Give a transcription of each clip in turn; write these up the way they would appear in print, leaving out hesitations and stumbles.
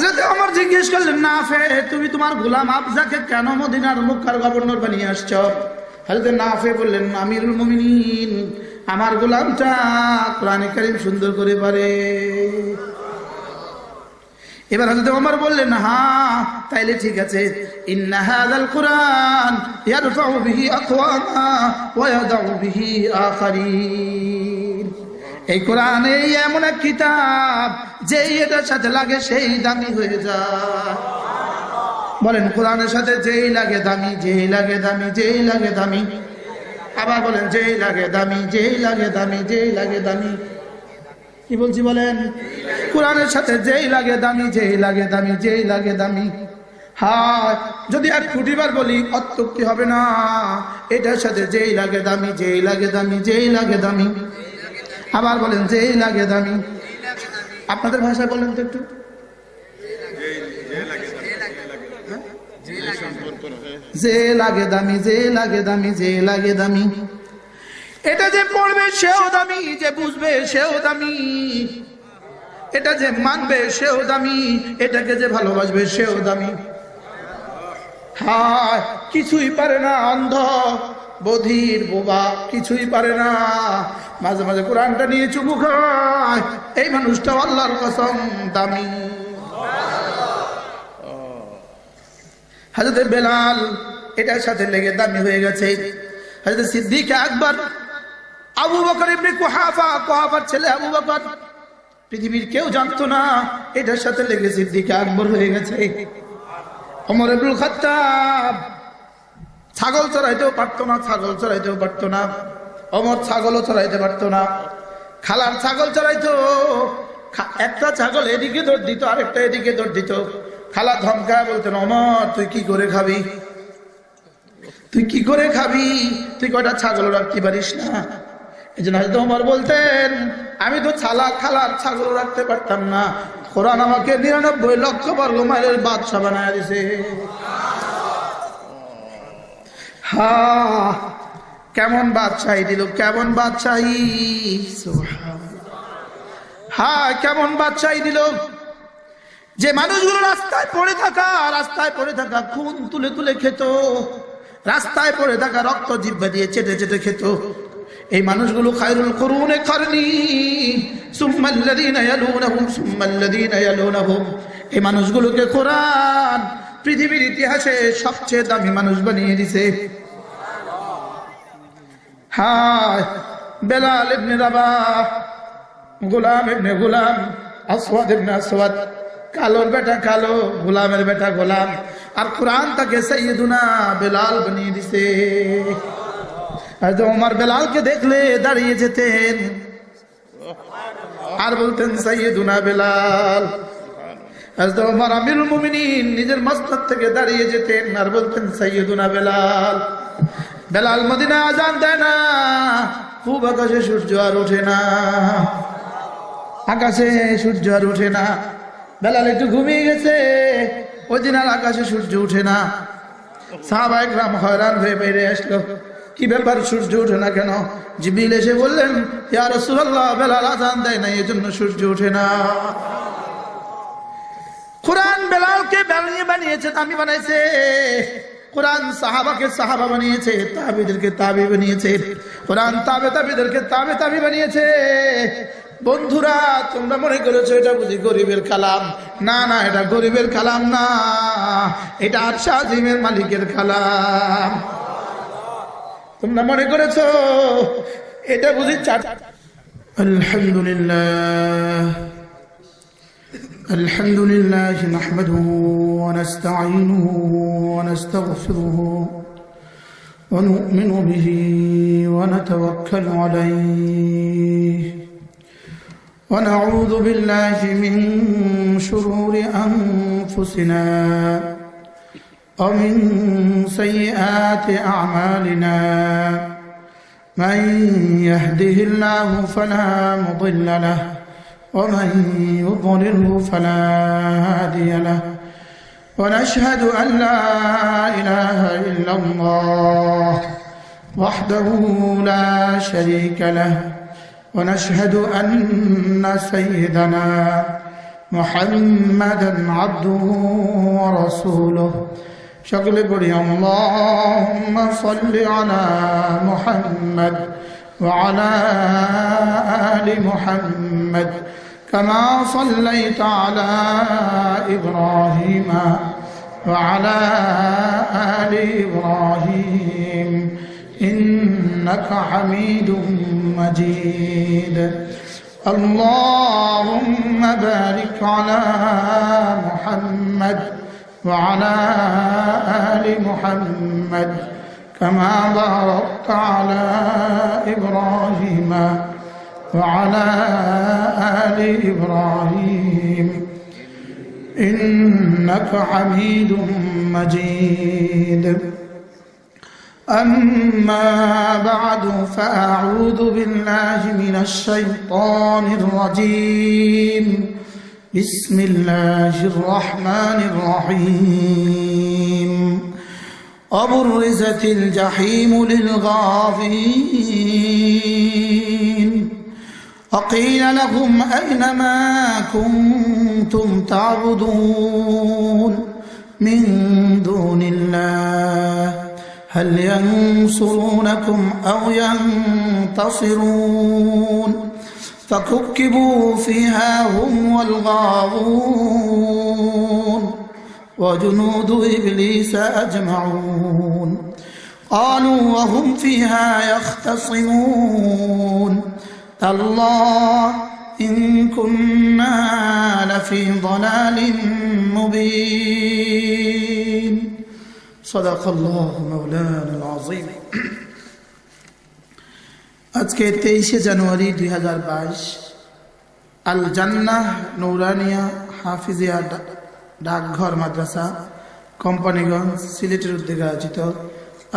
হযরত ওমর জিজ্ঞেস করলেন, নাফে তুমি তোমার গোলাম আবজাকে কেন মদিনার মক্কার গভর্নর বানিয়ে আসছো? হযরত নাফে বললেন, আমিরুল মুমিনিন, আমার গোলামটা কোরআনে কারীম সুন্দর করে পারে। এবার হযরত ওমর বললেন, হ্যাঁ তাইলে ঠিক আছে, ইন্না হাযাল কুরআন ইয়ারফাউ বিহি আকওয়ামা ওয়া ইয়াদাউ বিহি আখারিন। এই কোরআন এই এমন এক কিতাব যে এটার সাথে লাগে সেই দামি হয়ে যায়। বলেন, কোরআনের সাথে যেই লাগে দামি, যেই লাগে দামি, যেই লাগে দামি। আবার বলেন, যেই লাগে দামি, যেই লাগে দামি, যেই লাগে দামি। কি বলছি বলেন? কোরআনের সাথে যেই লাগে দামি, যেই লাগে দামি, যেই লাগে দামি। হ্যাঁ, যদি এক কোটিবার বলি অত্যুক্তি হবে না। এটার সাথে যেই লাগে দামি, যেই লাগে দামি, যেই লাগে দামি। আবার বলেন, যেই লাগে দামি। আপনাদের ভাষায় বলেন তো একটু। যে লাগে দামি, যে লাগে দামি, যে লাগে দামি। এটা যে পড়বে সেও দামি, যে বুঝবে সেও দামি। এটা যে মানবে সেও দামি, এটাকে যে ভালোবাসবে সেও দামি। হ্যাঁ, কিছুই পারে না অন্ধ বধির বোবা, কিছুই পারে না। মাঝে মাঝে কোরআনটা নিয়ে চুমু খায়, এই মানুষটা আল্লাহর কসম দামি। হযরত বেলাল এটার সাথে লেগে দামি হয়ে গেছে। হযরত সিদ্দিক আকবর, আবু বকর ইবনে কুহাফার ছেলে আবু বকর, পৃথিবীর কেউ জানতো না, এটার সাথে লেগে সিদ্দিক আকবর হয়ে গেছে। ওমর ইবনুল খাত্তাব ছাগল চড়াইতেও পারতো না, ছাগল চড়াইতেও পারতো না। ওমর ছাগলও চড়াইতে পারতো না। খালার ছাগল চড়াইতো, একটা ছাগল এদিকে দৌড় দিত, আরেকটা এদিকে দৌড় দিত। খালা ধমকায় বলতেন, ওমর তুই কি করে খাবি, তুই কি করে খাবি, তুই কয়টা ছাগল রাখতে পারিস না? এই জন্য হয়তো ওমর বলতেন, আমি তো খালার ছাগল রাখতে পারতাম না, কোরআন আমাকে ৯৯ লক্ষ বর্গ মাইলের বাদশা বানায় দিছে। হ্যাঁ, কেমন বাদশাহী দিল, কেমন বাদশাহী। হ্যাঁ, কেমন বাদশাহী দিল। যে মানুষগুলো রাস্তায় পড়ে থাকা খুন তুলে তুলে খেত, রাস্তায় পড়ে থাকা রক্ত জিহ্বা দিয়ে চেটে চেটে খেত, এই মানুষগুলো খায়রুল কুরুনে কারনি সুম্মাল্লাযীনা ইয়ালুনাহুম সুম্মাল্লাযীনা ইয়ালুনাহুম। এই মানুষগুলোকে কোরআন পৃথিবীর ইতিহাসে সবচেয়ে দামি মানুষ বানিয়ে দিয়েছে। হ্যাঁ, বেলাল ইবনে রাবাহ, গোলাম ইবনে গোলাম, আসওয়াদ ইবনে আসওয়াদ, কালোর বেটা কালো, গোলামের বেটা গোলাম, আর কোরআন তাকে সাইয়্যিদুনা বেলাল বানিয়ে দিছে। আর তো ওমর বেলালকে দেখলে দাঁড়িয়ে যেতেন আর বলতেন সাইয়্যিদুনা বেলাল। আর তো ওমর আমিরুল মুমিনিন নিজের মসনদ থেকে দাঁড়িয়ে যেতেন আর বলতেন সাইয়্যিদুনা বেলাল। বেলাল মদিনায় আযান দেয় না, পূব আকাশে সূর্য আর ওঠে না, আকাশে সূর্য আর ওঠে না। বেলাল একটু ঘুমিয়ে গেছে, ওই দিন আর আকাশে সূর্য উঠে না। সাহাবায়ে কেরাম হয়রান হয়ে বেরিয়ে আসলো, কি ব্যাপার, সূর্য উঠে না কেন? জিবরিল এসে বললেন, ইয়া রাসূলুল্লাহ, বেলাল আযান দেয় না, এজন্য সূর্য উঠে না। কোরআন বেলালকে বানিয়েছে, দামি বানাইছে। কোরআন সাহাবাকে সাহাবা বানিয়েছে, তাবিদেরকে তাবি বানিয়েছে। কোরআন তাবিদেরকে তাবি বানিয়েছে। বন্ধুরা, তোমরা মনে করেছো এটা বুঝি গরিবের কালাম? না না, এটা গরিবের কালাম না, এটা আরশ আজিমের মালিকের কালাম। তোমরা মনে করেছো এটা বুঝি আলহামদুলিল্লাহ আলহামদুলিল্লাহ নাহমাদুহু ওয়া নাস্তাঈনুহু ওয়া নাস্তাগফিরুহু ওয়া নু'মিনু বিহি ওয়া নাতাওয়াক্কালু আলাইহি ونعوذ بالله من شرور أنفسنا ومن سيئات أعمالنا من يهده الله فلا مضل له ومن يضلله فلا هادي له ونشهد أن لا إله إلا الله وحده لا شريك له ونشهد أن سيدنا محمدا عبده ورسوله شكل بري اللهم صل على محمد وعلى آل محمد كما صليت على إبراهيم وعلى آل إبراهيم إنك حميد مجيد اللهم بارك على محمد وعلى آل محمد كما باركت على إبراهيم وعلى آل إبراهيم إنك حميد مجيد أما بعد فأعوذ بالله من الشيطان الرجيم بسم الله الرحمن الرحيم وبرزت الجحيم للغاوين وقيل لهم أين ما كنتم تعبدون من دون الله هل ينصرونكم أو ينتصرون فكبكبوا فيها هم والغاوون وجنود إبليس أجمعون قالوا وهم فيها يختصمون تالله إن كنا لفي ضلال مبين صدق الله مولانا العظيم আজকে 23 জানুয়ারি 2022 আল জান্নাহ নূরানিয়া হাফিজিয়া ডাকঘর মাদ্রাসা কোম্পানিগঞ্জ সিলেটের উদ্যোগে আয়োজিত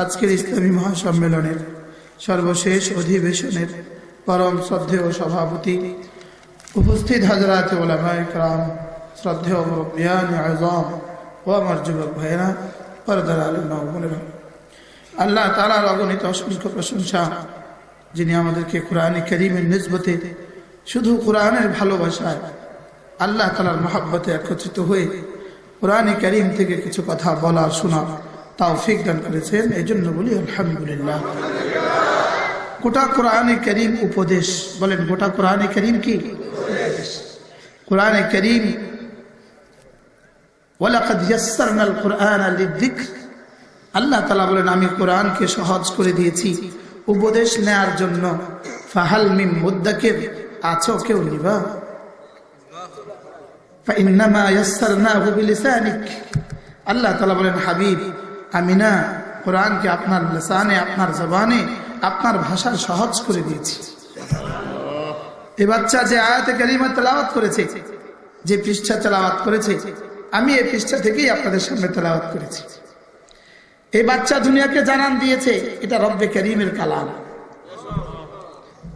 আজকের ইসলামী মহাসম্মেলনের সর্বশেষ অধিবেশনের পরম শ্রদ্ধেয় সভাপতি উপস্থিত হযরত উলামায়ে কেরাম শ্রদ্ধেয় মুরব্বিয়ান আযম ও আমার যুবক ভাইয়েরা পর্দার আলেম মা বোনেরা আল্লাহ তাআলার অগণিত অসংখ্য প্রশংসা যিনি আমাদেরকে কোরআনে কারীমের নিসবতে শুধু কোরআনের ভালোবাসায় আল্লাহ তাআলার মহব্বতে একত্রিত হয়ে কোরআনে কারীম থেকে কিছু কথা বলার শোনার তৌফিক দান করেছেন এজন্য বলি আলহামদুলিল্লাহ গোটা কোরআনে কারীম উপদেশ বলেন গোটা কোরআনে কারীম কি উপদেশ কোরআনে কারীম ওয়ালাকাদ ইয়াসসারনাল কুরআনা লিযিকর আল্লাহ তাআলা বলেন আমি কোরআনকে সহজ করে দিয়েছি উপদেশ নেয়ার জন্য ফাহাল মিন মুদ্দাকির আছো কেউ নিবা ফাইন্নামা ইয়াসসারনাহু বিলিসানিক আল্লাহ তাআলা বলেন হাবিব আমি না কোরআনকে আপনার লিসানে আপনার জবানে আপনার ভাষায় সহজ করে দিয়েছি এই বাচ্চা যে আয়াতে কারিমা তেলাওয়াত করেছে যে পৃষ্ঠা তেলাওয়াত করেছে আমি এই পৃষ্ঠা থেকেই আপনাদের সামনে তেলাওয়াত করেছি এই বাচ্চা দুনিয়াকে জানান দিয়েছে এটা রব্বে কারীমের কালাম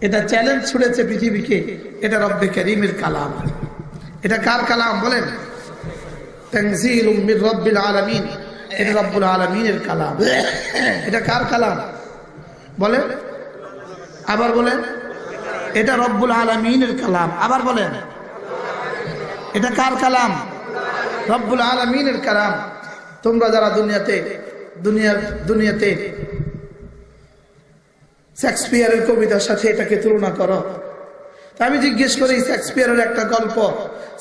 এটা চ্যালেঞ্জ ছুড়েছে পৃথিবীকে এটা রব্বে কারীমের কালাম এটা কার কালাম বলেন তানজিলুম মির রাব্বিল আলামিন এটা রব্বুল আলামিনের কালাম এটা কার কালাম বলেন আবার বলেন এটা রব্বুল আলামিনের কালাম আবার বলেন এটা কার কালাম রব্বুল আলামিনের কালাম তোমরা যারা দুনিয়াতে শেক্সপিয়ারের কবিতার সাথে এটাকে তুলনা করো তা আমি জিজ্ঞেস করি শেক্সপিয়ারের একটা গল্প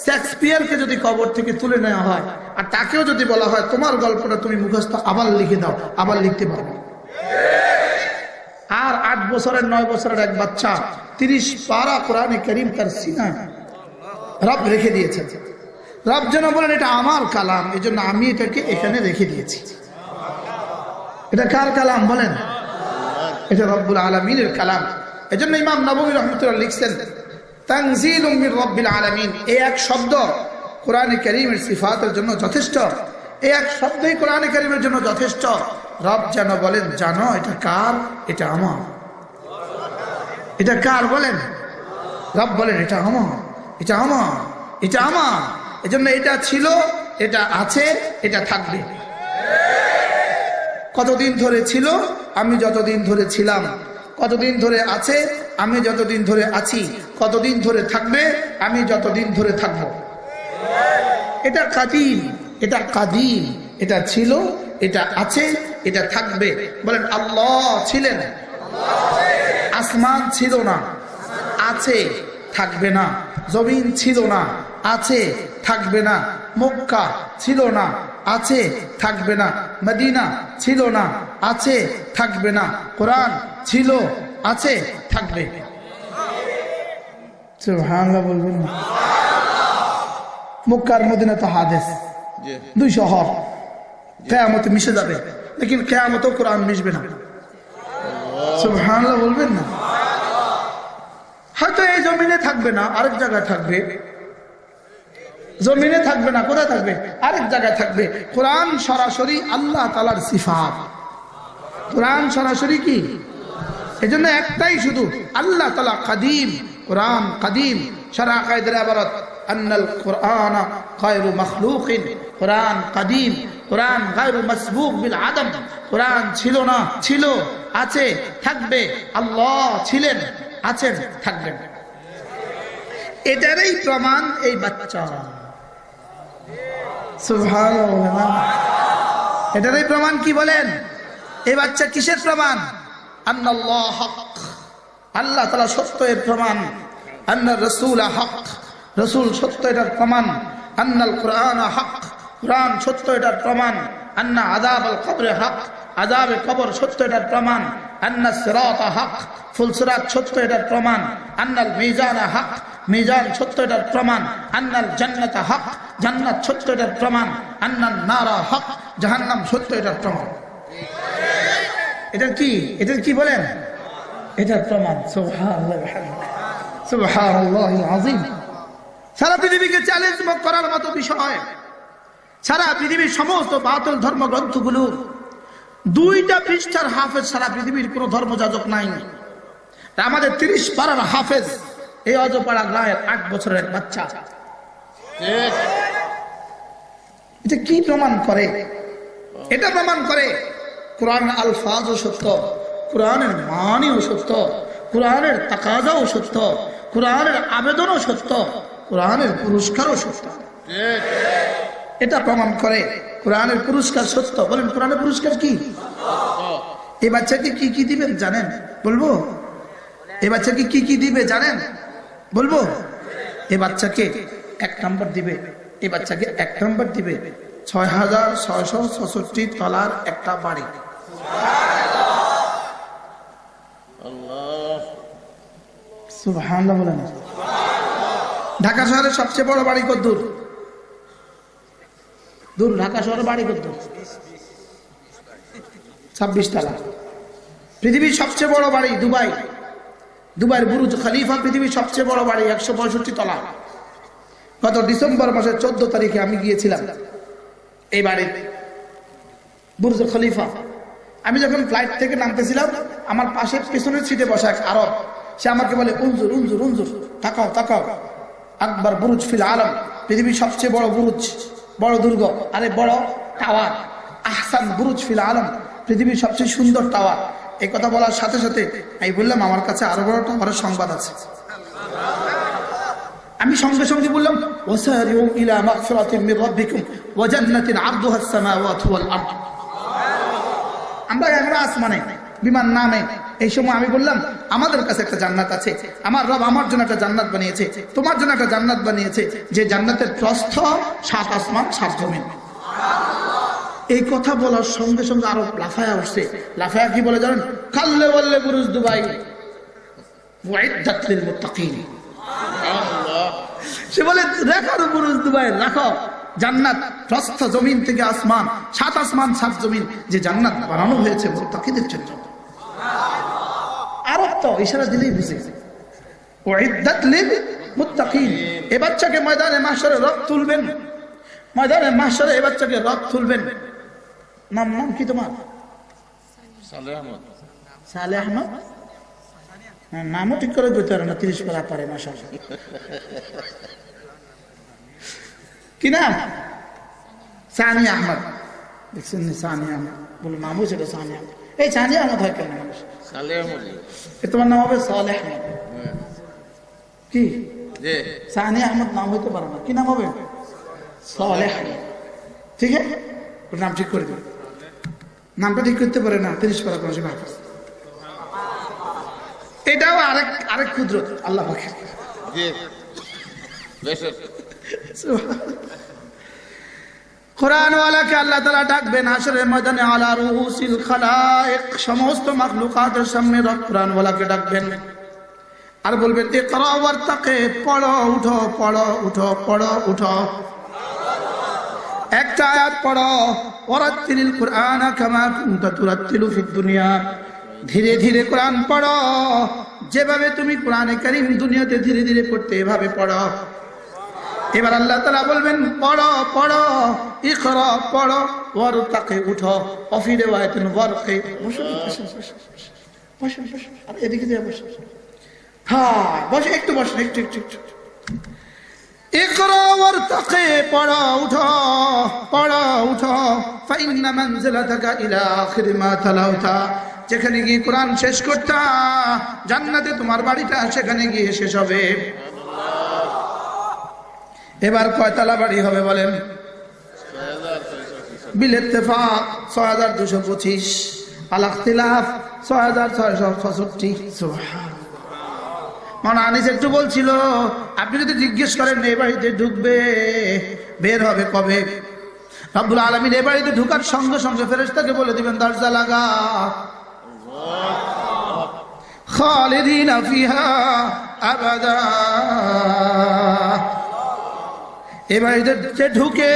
শেক্সপিয়ারকে যদি কবর থেকে তুলে নেওয়া হয় আর তাকেও যদি বলা হয় তোমার গল্পটা তুমি মুখস্থ আবার লিখে দাও আবার লিখতে পারবে আর 8 বছরের 9 বছরের এক বাচ্চা 30 পারা কোরআনে কারীম তার সিনায় রব রেখে দিয়েছে রব যেন বলেন এটা আমার কালাম এজন্য আমি এটাকে এখানে রেখে দিয়েছি এটা কার কালাম বলেন এটা রব্বুল আলামিনের কালাম এজন্য ইমাম নববী রাহমাতুল্লাহ লিখছেন তানজিলুম মির রাব্বিল আলামিন এই এক শব্দ কোরআনে কারীমের সিফাতের জন্য যথেষ্ট এই এক শব্দই কোরআনে কারীমের জন্য যথেষ্ট রব যেন বলেন জানো এটা কার এটা আমার এটা কার বলেন রব বলেন এটা আমার এটা আমার এটা আমার এজন্য এটা ছিল এটা আছে এটা থাকবে কতদিন ধরে ছিল আমি যতদিন ধরে ছিলাম কতদিন ধরে আছে আমি যতদিন ধরে আছি কতদিন ধরে থাকবে আমি যতদিন ধরে থাকবো এটা কাদিম, এটা কাদিম, এটা ছিল, এটা আছে, এটা থাকবে। বলেন আল্লাহ ছিলেন, আসমান ছিল না, আছে, থাকবে না। জমিন ছিল না, আছে, থাকবে না। মক্কা ছিল না, আছে, থাকবে না। মদিনা ছিল না, আছে, থাকবে না। কোরআন ছিল, আছে, থাকবে। সুবহানাল্লাহ বলবেন না? মক্কার মদিনা তো হাদিস, দুই শহর, কিয়ামতে মিশে যাবে, লেকিন কিয়ামতেও কোরআন মিশবে না। সুবহানাল্লাহ বলবেন না? হয়তো এই জমিনে থাকবে না, আরেক জায়গায় থাকবে। জমিনে থাকবে না, কোথায় থাকবে? আরেক জায়গায় থাকবে। কোরআন সরাসরি আল্লাহ তাআলার সিফাত। কোরআন সরাসরি কি? এজন্য একটাই শুধু, আল্লাহ তাআলা কাদিম, কোরআন কাদিম। শারহ কায়দার ইবারত আন্নাল কুরআন গায়রু মাখলুকিন, কোরআন কাদিম, কোরআন গায়রু মাসবুক বিল আদম। কোরআন ছিল না, ছিল, আছে, থাকবে। আল্লাহ ছিলেন, আছেন, থাকবেন। এটারই প্রমাণ এই বাচ্চা। সুবহানাল্লাহ। এটারই প্রমাণ কি বলেন? এই বাচ্চা কিসের প্রমাণ? আন্নাল্লাহ হক, আল্লাহ তাআলা সত্য এর প্রমাণ। আন্না রাসূল হক, রাসূল সত্য এটার প্রমাণ। আন্নাল কুরআন হক, কুরআন সত্য এটার প্রমাণ। আন্না আযাবাল কবর হক, আযাবে কবর সত্য এটার প্রমাণ। আন্না সিরাত হক, ফুলসিরাত সত্য এটার প্রমাণ। আন্নাল মিজান হক, মিজান সত্য এটার প্রমাণ। আন্নাল জান্নাত হক, জান্নাত সত্য এটার প্রমাণ। আন্নান নার হক, জাহান্নাম সত্য এটার প্রমাণ। এটা কি? এটা কি বলেন? এটার প্রমাণ। সুবহানাল্লাহ সুবহানাল্লাহিল আযীম। সারা পৃথিবীকে চ্যালেঞ্জ করার মতো বিষয়। সারা পৃথিবীর সমস্ত বাতিল ধর্মগ্রন্থগুলো 2টা পৃষ্ঠার হাফেজ সারা পৃথিবীর কোন ধর্মযাজক নাই। আমাদের 30 পারার হাফেজ এই অজপাড়া গায়ের 8 বছরের বাচ্চা। এটা কি প্রমাণ করে? এটা প্রমাণ করে কোরআনের আলফাজও সত্য, কোরআনের মানিও সত্য, কোরআনের তাকাজাও সত্য, কোরআনের আবেদনও সত্য, কোরআনের পুরস্কারও সত্য। এটা প্রমাণ করে কোরআনের পুরস্কার সত্য। বলেন কোরআনের পুরস্কার কি? এই বাচ্চাকে কি কি দিবেন জানেন? বলবো? এই বাচ্চাকে কি কি দিবে জানেন? বলবো? এই বাচ্চাকে 1 নম্বর দিবে। এই বাচ্চাকে 1 নম্বর দিবে 6666 তলার একটা বাড়ি। সুবহানাল্লাহ বলেন। ঢাকা শহরের সবচেয়ে বড় বাড়ি কত দূর? দূর। ঢাকা শহরের বাড়ি কত দূর? 26 তলা। পৃথিবীর সবচেয়ে বড় বাড়ি দুবাই। দুবাইয়ের বুরুজ খলিফা পৃথিবীর সবচেয়ে বড় বাড়ি, 165 তলা। গত ডিসেম্বর মাসের 14 তারিখে আমি গিয়েছিলাম এই বাড়ির বুরুজ খলিফা। আমি যখন ফ্লাইট থেকে নামতেছিলাম, আমার পাশে পেছনের সিটে বসা এক আরব, সে আমাকে বলে উনজুর উনজুর উনজুর, তাকাও তাকাও, আকবর বুরুজ ফিল আলম, পৃথিবীর সবচেয়ে বড় বুরুজ, বড় দুর্গ, আরে বড় টাওয়ার, আহসান বুরুজ ফিল আলম, পৃথিবীর সবচেয়ে সুন্দর টাওয়ার। এই কথা বলার সাথে সাথে আমি বললাম আমার কাছে আরো বড় টাওয়ারের সংবাদ আছে। আমি সঙ্গে সঙ্গে বললাম ওয়াসারিউ ইলা মাগফিরাতিন মির রাব্বিকুম ওয়া জান্নাতিন আরদুহা আস-সামাওয়াতু ওয়াল আরদ। আমরা আসমানে বিমান নামে। এই সময় আমি বললাম আমাদের কাছে একটা জান্নাত আছে, আমার রব আমার জন্য একটা জান্নাত বানিয়েছে, তোমার জন্য একটা জান্নাত বানিয়েছে, যে জান্নাতের প্রস্থ 7 আসমান 7 জমিন। এই কথা বলার সঙ্গে সঙ্গে আরো লাফায়া উঠছে। লাফায়া কি বলে জানেন? কাল্লে ওয়াল্লে বুরুজ দুবাই ওয়াইদাত লিল মুত্তাকিন। সে বলে রাখো বুরুজ দুবাই, রাখো জান্নাত প্রস্থ জমিন থেকে আসমান, 7 আসমান 7 জমিন, যে জান্নাত বানানো হয়েছে মুত্তাকিদের জন্য। আরব তো ইশারা দিলেই বুঝে ওয়াইদাত লিল মুত্তাকিন। এই বাচ্চাকে ময়দানে মাহশরে রব তুলবেন, ময়দানে মাহশরে এই বাচ্চাকে রব তুলবেন। নাম কি তোমার? সালেহ আহমদ। সালেহ আহমদ? নামও ঠিক করে বলতে পারে না, 30 পারা পারে মাশাআল্লাহ। কি নাম? সানি আহমদ। দেখছেন সানি আহমদ বলে নামও সেটা সানি আহমদ। এই সানি আহমদ হয় কেন? সালেহ আহমদ। তোমার নাম হবে সালেহ আহমদ। কি সানি আহমদ নাম হইতে পারে না, কি নাম হবে? সালেহ, ঠিক আছে, ওর নাম ঠিক করে দেবে। নামটা ঠিক করতে পারে না, 30 পারা কোন হাফেজ। এটাও আরেক কুদরত আল্লাহ পাকের। কোরআনওয়ালাকে আল্লাহ তাআলা ডাকবেন হাশরের ময়দানে, আলা রুউসিল খালায়েক, সমস্ত মাখলুকাতের সামনে রব কোরআনওয়ালাকে ডাকবেন আর বলবেন, ইকরা ওয়ারতাকে, পড়ো উঠো, পড়ো উঠো, পড়ো উঠো। একটা আয়াত পড়ো, ওয়ারাত্তিলিল কুরআনা কামা কুনতা তুরাত্তিলু ফিদ দুনিয়া, ধীরে ধীরে কোরআন পড়ো, যেভাবে তুমি কোরআনে কারীম দুনিয়াতে ধীরে ধীরে পড়তে এভাবে পড়ো। এবার আল্লাহ তাআলা বলবেন, পড়ো পড়ো, ইকরা পড়ো, ওয়ারতাকে উঠো, ওয়াফি রিওয়ায়াতিন ওয়ারকি, বসো বসো বসো বসো, আর এদিকে যা বসো, হ্যাঁ বসে, একটু বসো, একটু একটু একটু। ইকরা ওয়ারতাকি, পড়ো উঠো, পড়ো উঠো, ফাইন্না মানজিলাতাকা ইলা আখিরি মা তালাওতা, যেখানে গিয়ে কোরআন শেষ করতা জান্নাতে তোমার বাড়িটা সেখানে গিয়ে শেষ হবে। এবার কয়তলা বাড়ি হবে বলেন? বিল ইত্তেফাক ৬২২৫, আল ইখতিলাফ ৬৬৬৬। সুবহানাল্লাহ। মাওলানা আনিস একটু বলছিল, আপনি যদি জিজ্ঞেস করেন এই বাড়িতে ঢুকবে বের হবে কবে, রব্বুল আলামিন এই বাড়িতে ঢুকার সঙ্গে সঙ্গে ফেরেশতাকে বলে দিবেন, দরজা লাগা, খালিদিনা ফিহা আবাদা। এই বাড়িতে যে ঢুকে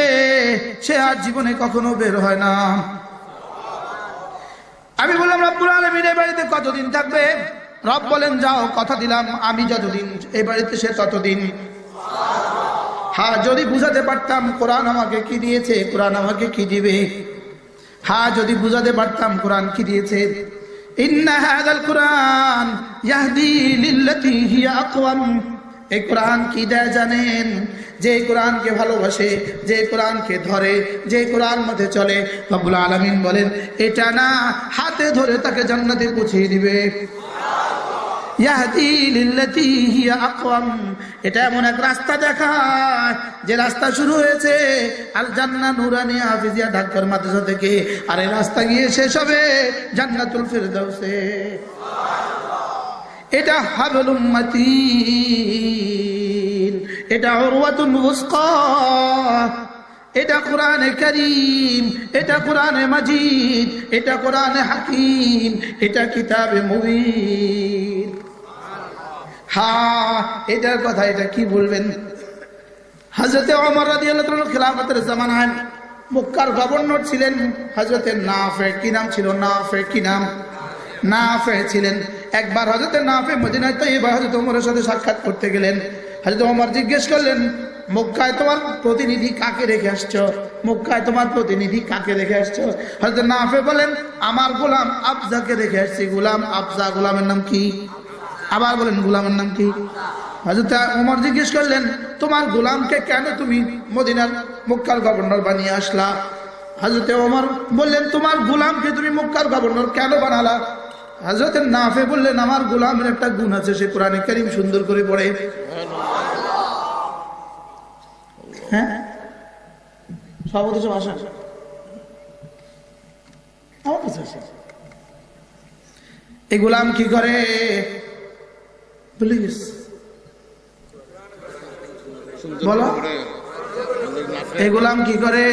সে আর জীবনে কখনো বের হয় না। আমি বললাম, রব্বুল আলামিন এই বাড়িতে কতদিন থাকবে? রব বলেন, যাও, কথা দিলাম আমি যতদিন এই বাড়িতে সে ততদিন। হ্যাঁ, যদি বুঝাতে পারতাম কোরআন আমাকে কি দিয়েছে, কোরআন আমাকে কি দিবে। হ্যাঁ, যদি বুঝাতে পারতাম কোরআন কি দিয়েছে। ইন্না হাযাল কুরআন ইয়াহদি লিল্লাতী হিয়া আকওয়াম। এই কোরআন কি দেয় জানেন? যে কোরআনকে ভালোবাসে, যে কোরআনকে ধরে, যে কোরআন মধ্যে চলে, রব্বুল আলামিন বলেন এটা না হাতে ধরে তাকে জান্নাতে পৌঁছে দিবে। ইয়াহদি লিল্লাতী হিয়া আকওয়াম, এটা এমন এক রাস্তা দেখায় যে রাস্তা শুরু হয়েছে আল জান্নাহ নুরানিয়া হাফিজিয়া ঢাকার মাদ্রাসা থেকে, আর এই রাস্তা গিয়ে শেষ হবে জান্নাতুল ফিরদাউসে। এটা হাবলুম মাতিন, এটা উরওয়াতুন ওয়াসকা, এটা কোরআনে কারীম, এটা কোরআনে মাজিদ, এটা কোরআনে হাকিম, এটা কিতাবে মুবিন। হ্যাঁ, এটার কথা এটা কি বলবেন? হযরতে ওমর রাদিয়াল্লাহু তাআলা খিলাফতের জামানায় মক্কার গভর্নর ছিলেন হযরতে নাফে। কি নাম ছিল? নাফে। কি নাম? নাফে ছিলেন। একবার হযরতে নাফে মদিনায় তাইয়্যিবা হযরত ওমরের সাথে সাক্ষাৎ করতে গেলেন। হযরত ওমর জিজ্ঞেস করলেন, মক্কায় তোমার প্রতিনিধি কাকে রেখে আসছো? মক্কায় তোমার প্রতিনিধি কাকে রেখে আসছো? হযরত নাফে বলেন, আমার গোলাম আবজাকে রেখে আসছি। গোলাম আবজা, গোলামের নাম কি? আবার বলেন, গোলামের নাম কি? হযরত ওমর জিজ্ঞেস করলেন, তোমার গোলামকে কেন তুমি মদিনার মক্কার গভর্নর বানিয়ে আসলা? হযরত ওমর বললেন, তোমার গোলামকে তুমি মক্কার গভর্নর কেন বানালা? হযরত নাফে বললেন, আমার গোলামের একটা গুণ আছে, সে কোরআনে কারীম সুন্দর করে পড়ে। হ্যাঁ, সব কিছু ভাষা আমার কাছে আছে। এই গোলাম কি করে? প্লিজ বলো, এই গোলাম কি করে?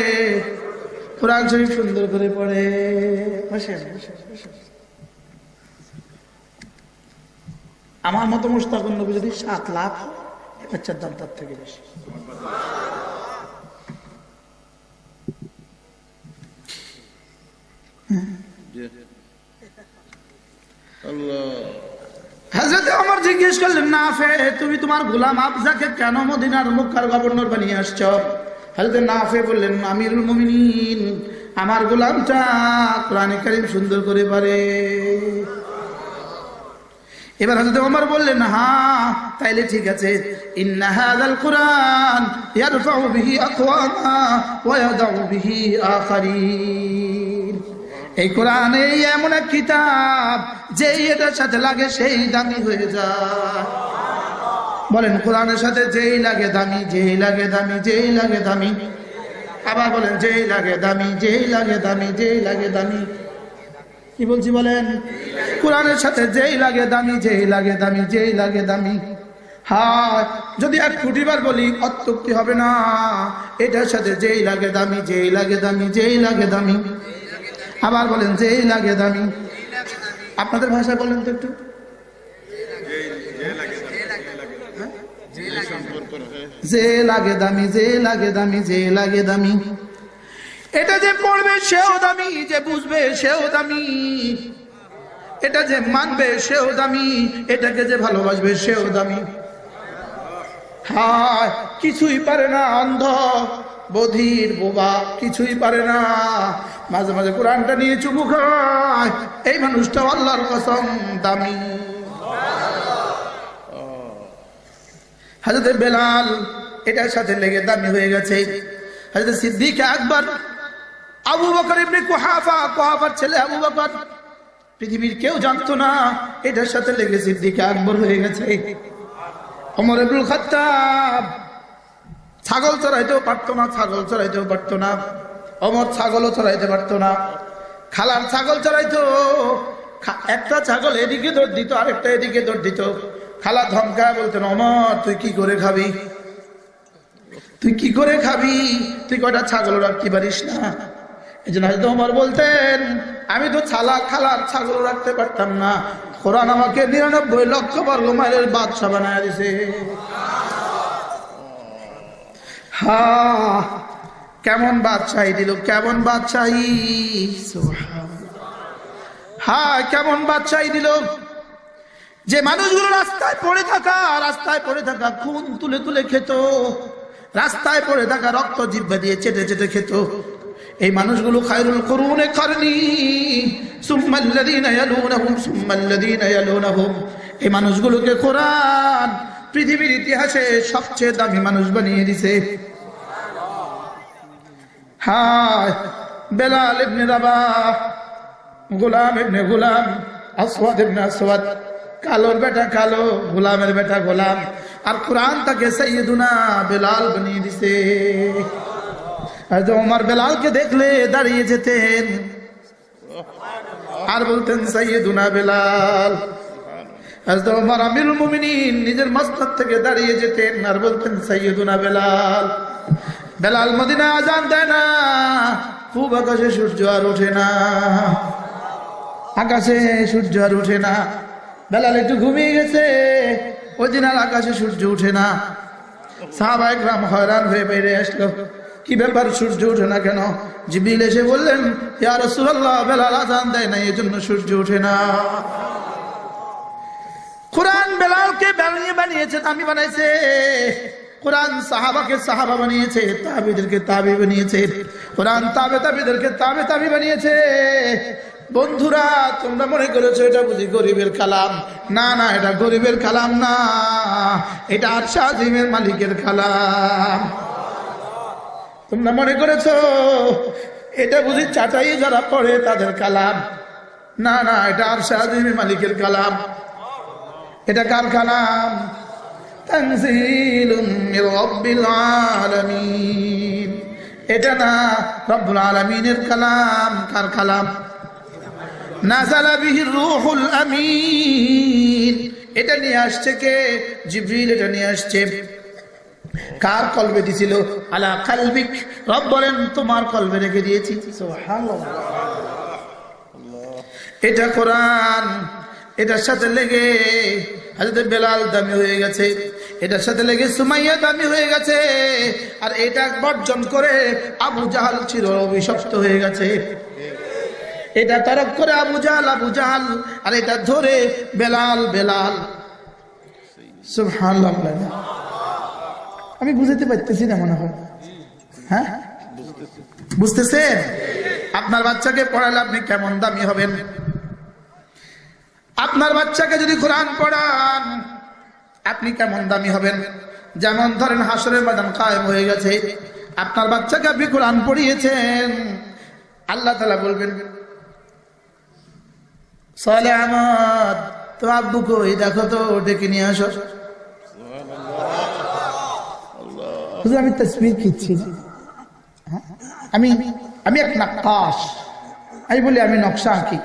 কোরআন শরীফ সুন্দর করে পড়ে। আমার মতো মুশতাকুন নবী যদি 7 লাখ, বাচ্চার দাম তার থেকে বেশি। হযরত ওমর জিজ্ঞেস করলেন, নাফে তুমি তোমার গোলাম আবজাকে কেন মদিনার মক্কার গভর্নর বানিয়ে আসছো? হযরত নাফে বললেন, আমিরুল মুমিনিন, আমার গোলামটা কোরআনে কারীম সুন্দর করে পড়ে। এবার হযরত ওমর বললেন, হ্যাঁ তাইলে ঠিক আছে। ইন্না হাযাল কুরআন ইয়ারফাউ বিহি আকওয়ামা ওয়া ইয়াদাউ বিহি আখারিন। এই কোরআন এমন এক কিতাব যে এটার সাথে লাগে সেই দামি হয়ে যায়। বলেন, কোরআনের সাথে যেই লাগে দামি, যেই লাগে দামি, যেই লাগে দামি। আবার বলেন যেই লাগে দামি, যেই লাগে দামি, যেই লাগে দামি। কি বলছি বলেন? কোরআনের সাথে যেই লাগে দামি, যেই লাগে দামি, যেই লাগে দামি। হ্যাঁ, যদি 1 কোটি বার বলি অত্যুক্তি হবে না। এটার সাথে যেই লাগে দামি, যেই লাগে দামি, যেই লাগে দামি। আবার বলেন যেই লাগে দামি। আপনাদের ভাষায় বলেন তো একটু। যে লাগে দামি, যে লাগে দামি, যে লাগে দামি। এটা যে পড়বে সেও দামি, যে বুঝবে সেও দামি, এটা যে মানবে সেও দামি, এটাকে যে ভালোবাসবে সেও দামি। হ্যাঁ, কিছুই পারে না অন্ধ বধির বোবা, কিছুই পারে না। মাঝে মাঝে কোরআনটা নিয়ে চুমু খায়, এই মানুষটা আল্লাহর কসম দামি। হযরত বেলাল এটার সাথে লেগে দামি হয়ে গেছে। হযরত সিদ্দিক আকবর, আবু বকর ইবনে কুহাফা, কুহাফার ছেলে আবু বকর, পৃথিবীর কেউ জানতো না, এটার সাথে লেগে সিদ্দিক আকবর হয়ে গেছে। ওমর ইবনুল খাত্তাব ছাগল চড়াইতেও পারতো না, ছাগল চড়াইতেও পারতো না। ওমর ছাগলও চড়াইতে পারতো না। খালার ছাগল চড়াইতো, একটা ছাগল এদিকে দৌড় দিত, আরেকটা এদিকে দৌড় দিত। খালা ধমকায় বলতেন, ওমর তুই কি করে খাবি, তুই কি করে খাবি, তুই কয়টা ছাগল রাখতে পারিস না। এই জন্য হয়তো ওমর বলতেন, আমি তো খালার ছাগল রাখতে পারতাম না, কোরআন আমাকে 99 লক্ষ বর্গ মাইলের বাদশা বানায় দিছে। হ্যাঁ, কেমন বাদশাহী দিল, কেমন বাদশাহী। হ্যাঁ, কেমন বাদশাহী দিল। যে মানুষগুলো রাস্তায় পড়ে থাকা খুন তুলে তুলে খেত, রাস্তায় পড়ে থাকা রক্ত জিহ্বা দিয়ে চেটে চেটে খেত, এই মানুষগুলো খায়রুল কুরুনে করনি, সুম্মাল্লাযীনা ইয়ালুনাহুম, সুম্মাল্লাযীনা ইয়ালুনাহুম। এই মানুষগুলোকে কোরআন পৃথিবীর ইতিহাসে সবচেয়ে দামি মানুষ বানিয়ে দিছে। হ্যাঁ, বেলাল ইবনে রাবাহ, গোলাম ইবনে গোলাম, আসওয়াদ ইবনে আসওয়াদ, কালোর বেটা কালো, গোলামের বেটা গোলাম, আর কোরআন তাকে সাইয়্যিদুনা বেলাল বানিয়ে দিছে। আর ওমর বেলালকে দেখলে দাঁড়িয়ে যেতেন আর বলতেন সাইয়্যিদুনা বেলাল। হযরত ওমর আমিরুল মুমিনিন নিজের মসনদ থেকে দাঁড়িয়ে যেতেন আর বলতেন সাইয়্যিদুনা বেলাল। বেলাল মদিনায় আযান দেয় না, পূব আকাশে সূর্য আর ওঠে না, আকাশে সূর্য আর ওঠে না। বেলাল একটু ঘুমিয়ে গেছে, ওই দিন আর আকাশে সূর্য উঠে না। সাহাবায়ে কেরাম হয়রান হয়ে বেরিয়ে আসলো, কি ব্যাপার সূর্য উঠে না কেন? জিবরিল এসে বললেন, ইয়া রাসূলুল্লাহ, বেলাল আযান দেয় না, এজন্য সূর্য ওঠে না। কোরআন বেলালকে বানিয়েছে, দামি বানাইছে। কোরআন সাহাবাকে সাহাবা বানিয়েছে, তাবিদেরকে তাবি বানিয়েছে। কোরআন তাবিদেরকে তাবি বানিয়েছে। বন্ধুরা, তোমরা মনে করেছো এটা বুঝি গরিবের কালাম? না না, এটা গরিবের কালাম না, এটা আরশ আজিমের মালিকের কালাম। তোমরা মনে করেছো এটা বুঝি চাটাই যারা পড়ে তাদের কালাম? না না, এটা আরশ আজিমের মালিকের কালাম। এটা কার কালাম? তানজিলুম মির রাব্বিল আলামিন। এটা না, রব্বুল আলামিনের কালাম। কার কালাম? নাযালা বিহির রূহুল আমিন। এটা নিয়ে আসছে কে? জিবরিল এটা নিয়ে আসছে। কার কলবে দিছিল? আলা কালবিক। রব বলেন তোমার কলবে রেখে দিয়েছি। সুবহানাল্লাহ। এটা কোরআন, এটার সাথে লেগে হযরত বেলাল দামি হয়ে গেছে, এটার সাথে লেগে সুমাইয়া দামি হয়ে গেছে, আর এটা বর্জন করে আবু জাহাল চির অভিশপ্ত হয়ে গেছে। এটা তরক করে আবু জাহাল, আর এটা ধরে বেলাল। সুবহানাল্লাহ। আমি বুঝতে পারতেছি না মনে হয়। হ্যাঁ, বুঝতেছেন? আপনার বাচ্চাকে পড়ালে আপনি কেমন দামি হবেন? আপনার বাচ্চাকে যদি কোরআন পড়ান আপনি কেমন দামি হবেন? যেমন ধরেন হাসরের ময়দান কায়েম হয়ে গেছে, আপনার বাচ্চাকে আপনি কোরআন পড়িয়েছেন, আল্লাহ তাআলা বলবেন, সালে আহমদ তো আব্বু কই, দেখো তো ডেকে নিয়ে আসো। আমি তাসবিহ কিচ্ছি, আমি আমি এক নাক্কাশ, আমি বলি আমি নকশা আঁকি।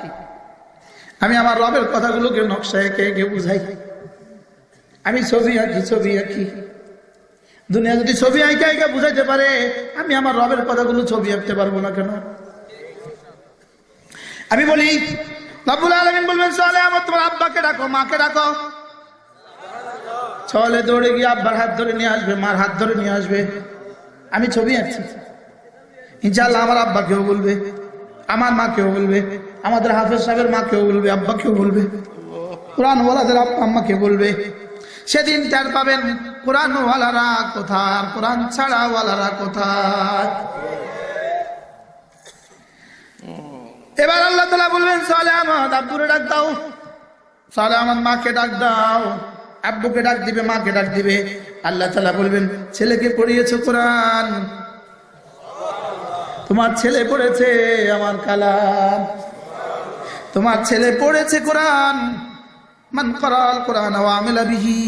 আমি আমার রবের কথাগুলোকে নকশা এঁকে এঁকে বুঝাই। আমি ছবি আঁকি। দুনিয়া যদি ছবি আঁকা আঁকা বুঝাইতে পারে, আমি আমার রবের কথাগুলো ছবি আঁকতে পারবো না কেন? আমি বলি রব্বুল আলামিন বলবেন চলে আমার তোমার আব্বাকে ডাকো, মাকে ডাকো। চলে দৌড়ে গিয়ে আব্বার হাত ধরে নিয়ে আসবে, মার হাত ধরে নিয়ে আসবে। আমি ছবি আঁকছি। ইনশাআল্লাহ আমার আব্বাকেও বলবে, আমার মাকেও বলবে, আমাদের হাফেজ সাহেবের মাকেও বলবে, আব্বাকেও বলবে, কোরআন ওয়ালাদের আম্মাকে বলবে। সেদিন টের পাবেন কোরআন ওয়ালারা কোথায় আর কোরআন ছাড়া ওয়ালারা কোথায়। এবার আল্লাহ তাআলা বলবেন সালে আহমদ আব্বুরে ডাক দাও, সালে আহমদ মাকে ডাক দাও, আব্বুকে ডাক দিবে, মাকে ডাক দিবে। আল্লাহ তাআলা বলবেন ছেলেকে পড়িয়েছো কোরআন, তোমার ছেলে পড়েছে আমার কালাম, তোমার ছেলে পড়েছে কোরআন। মান ক্বারাআল কোরআন ওয়া আমিলা বিহি,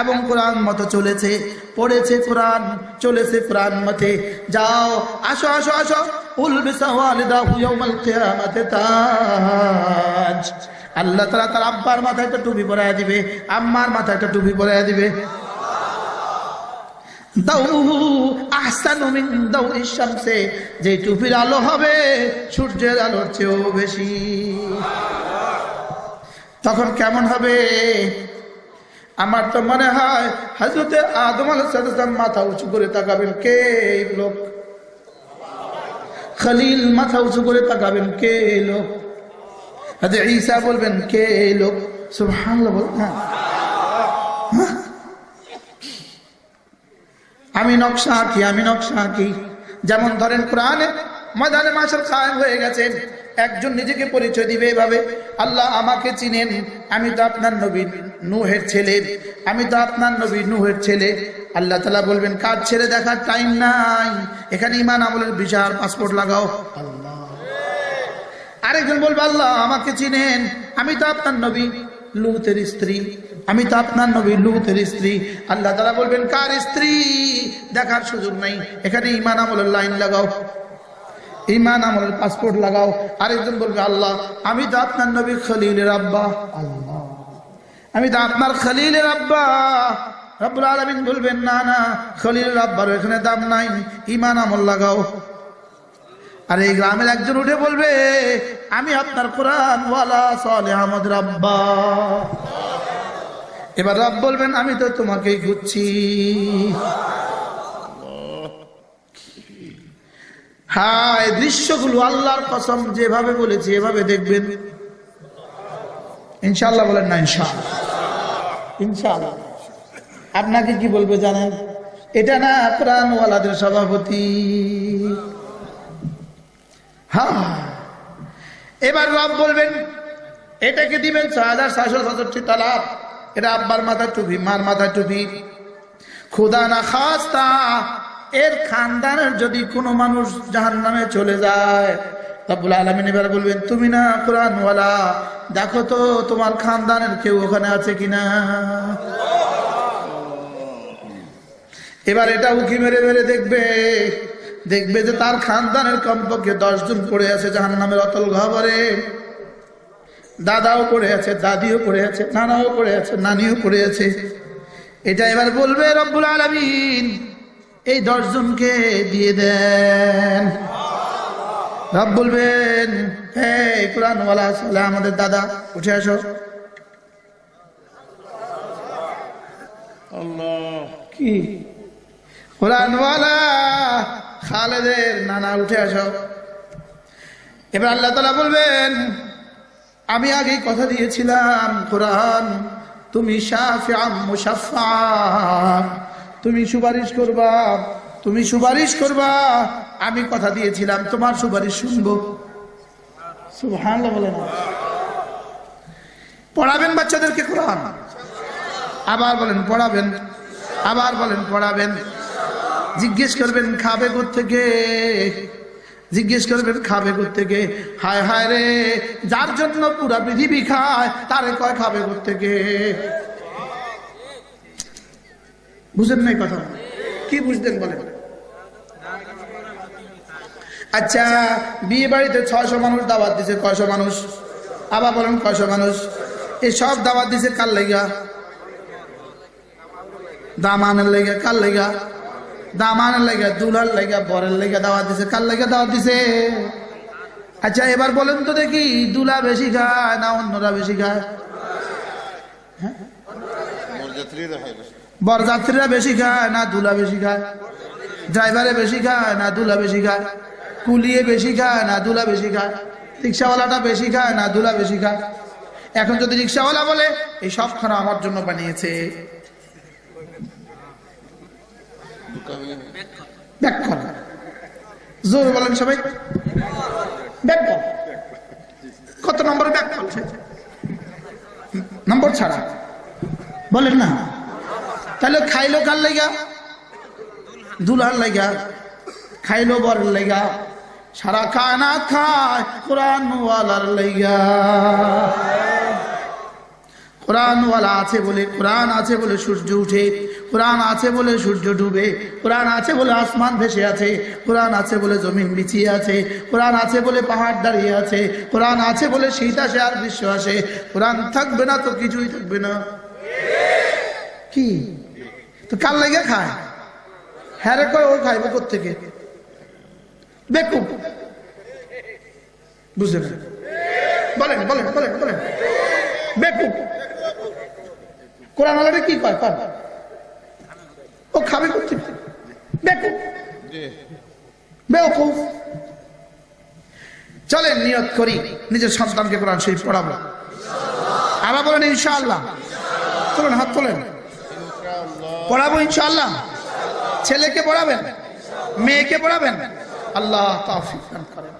এবং কোরআন মতো চলেছে, পড়েছে কোরআন, চলেছে কোরআন মতে। যাও আসো আসো আসো, উলবিসা ওয়ালিদাহু ইয়াউমাল কিয়ামাতি তাজ। আল্লাহ তাআলা তার আব্বার মাথায় একটা টুপি পরায় দিবে, আম্মার মাথায় একটা টুপি পরায় দিবে। দাউহু আহসানু মিন দাউইশ শামসে, যে টুপির আলো হবে সূর্যের আলোর চেয়েও বেশি। তখন কেমন হবে? আমার তো মনে হয় হযরতে আদম আলাইহিস সালাম মাথা উঁচু করে তাকাবেন, কে এই লোক? খলিল মাথা উঁচু করে তাকাবেন, কে এই লোক? হযরত ঈসা বলবেন, কে এই লোক? সুবহানাল্লাহ বলুন। আমি নকশা আঁকি, আমি নকশা আঁকি। যেমন ধরেন কোরআনে ময়দানে মাশার কায়েম হয়ে গেছেন, একজন নিজেকে পরিচয় দিবে এভাবে, আল্লাহ আমাকে চিনেন, আমি তো আপনার নবী নূহের ছেলে, আমি তো আপনার নবী নূহের ছেলে। আল্লাহ তাআলা বলবেন কার ছেলে দেখার টাইম নাই, এখানে ঈমান আমলের ভিসার পাসপোর্ট লাগাও। আল্লাহ আরেকজন বলবে আল্লাহ আমাকে চিনেন, আমি তো আপনার নবী লূতের স্ত্রী, আমি তো আপনার নবী লূতের স্ত্রী। আল্লাহ তাআলা বলবেন কার স্ত্রী দেখার সুযোগ নাই, এখানে ঈমান আমলের লাইন লাগাও, ঈমান আমলের পাসপোর্ট লাগাও। আরেকজন বলবে আল্লাহ আমি তো আপনার নবী খলিলের আব্বা, আল্লাহ আমি তো আপনার খলিলের আব্বা। রব্বুল আলামিন বলবেন না না, খলিলের আব্বার এখানে দাম নাই, ঈমান আমল লাগাও। আর এই গ্রামের একজন উঠে বলবে আমি আপনার কোরআন ওয়ালা সালেহ আহমদের আব্বা। এবার রব বলবেন আমি তো তোমাকেই খুঁজছি। হ্যাঁ, এই দৃশ্যগুলো আল্লাহর কসম যেভাবে বলেছি এভাবে দেখবেন ইনশাআল্লাহ। বলেন না ইনশাআল্লাহ? ইনশাআল্লাহ। আপনাকে কি বলবে জানেন? এটা না কোরআন ওয়ালাদের সভাপতি। হ্যাঁ, এবার রব বলবেন এটাকে দিবেন ৬,৭৬৭ তালাক, এটা আব্বার মাথায় টুপি, মার মাথায় টুপি। খুদা না খাস্তা এর খানদানের যদি কোনো মানুষ জাহান্নামে চলে যায়, রব্বুল আলামিন এবার বলবেন তুমি না কোরআন ওয়ালা, দেখো তো তোমার খানদানের কেউ ওখানে আছে কিনা। এবার এটা উকি মেরে মেরে দেখবে যে তার খানদানের কমপক্ষে 10 জন পড়ে আছে জাহান্নামের অতল গহ্বরে। দাদাও পড়ে আছে, দাদিও পড়ে আছে, নানাও পড়ে আছে, নানিও পড়ে আছে। এটা এবার বলবে রব্বুল আলামিন এই 10 জনকে দিয়ে দেন। রব বলবেন হে কোরআন ওয়ালা সালে আমাদের দাদা উঠে আসো। আল্লাহ কি কোরআন ওয়ালা খালেদের নানা উঠে আসো। এবার আল্লাহ তাআলা বলবেন আমি আগেই কথা দিয়েছিলাম কোরআন তুমি শাফিআ মুশাফফা, তুমি সুপারিশ করবা, তুমি সুপারিশ করবা। আমি কথা দিয়েছিলাম তোমার সুপারিশ শুনবো। সুবহানাল্লাহ বলেন। পড়াবেন বাচ্চাদেরকে কোরআন, আবার বলেন পড়াবেন, আবার বলেন পড়াবেন। জিজ্ঞেস করবেন খাবে কোত্থেকে, জিজ্ঞেস করবেন খাবে কোত্থেকে। হায় হায় রে, যার জন্য পুরা পৃথিবী খায় তারে কয় খাবে কোত্থেকে। বুঝেন নাই কথা? কি বুঝতেন বলেন? আচ্ছা, বিয়ে বাড়িতে 600 মানুষ দাওয়াত দিছে, কয়শো মানুষ? আবার বলেন কয়শো মানুষ? এই সব দাওয়াত দিছে কার লেগা? দামানের লেগা। কার লেগা? দামানের লেগা, দুলার লেগা, বরের লেগা দাওয়াত দিছে। কার লেগা দাওয়াত দিছে? আচ্ছা, এবার বলেন তো দেখি, দুলা বেশি খায় না অন্যরা বেশি খায়? বরযাত্রীরা বেশি খায় না দুলা বেশি খায়? ড্রাইভারে বেশি খায় না দুলা বেশি খায়? কুলিয়ে বেশি খায় না দুলা বেশি খায়? রিক্সাওয়ালাটা বেশি খায় না দুলা বেশি খায়? এখন যদি রিক্সাওয়ালা বলে এই সব খানা আমার জন্য বানিয়েছে, ব্যাক কর, জোর বলেন সবাই, ব্যাক কর। কত নম্বর ব্যাক করছে? নম্বর ছাড়া বলেন না। তাহলে খাইলো কার লেগা? দুলহার লেগা। খাইলো বরের লেগা। সারা কায়নাত খায় কোরআনওয়ালার লেগা। কোরআনওয়ালা আছে বলে, কোরআন আছে বলে সূর্য উঠে, কোরআন আছে বলে সূর্য ডুবে, কোরআন আছে বলে আসমান ভেসে আছে, কোরআন আছে বলে জমিন বিছিয়ে আছে, কোরআন আছে বলে পাহাড় দাঁড়িয়ে আছে, কোরআন আছে বলে শীত আসে আর গ্রীষ্ম আসে। কোরআন থাকবে না তো কিছুই থাকবে না। কি তো কার লেগে খায়? হ্যাঁ রে, কয় ও খাইবে কোত্থেকে? বেকুব, বুঝলেন? বলেন বলেন বলেন বলেন, বেকুব। কোরআন আলাদা কি কয়? ও খাবে কোত্থেকে? বেকুব, বেওকুফ। চলেন নিয়ত করি নিজের সন্তানকে কোরআন শরীফ পড়াবো। আবার বলেন ইনশাআল্লাহ। তোলেন, হাত তোলেন। পড়াবো ইনশাআল্লাহ। ছেলেকে পড়াবেন, মেয়েকে পড়াবেন। আল্লাহ তৌফিক দান করেন।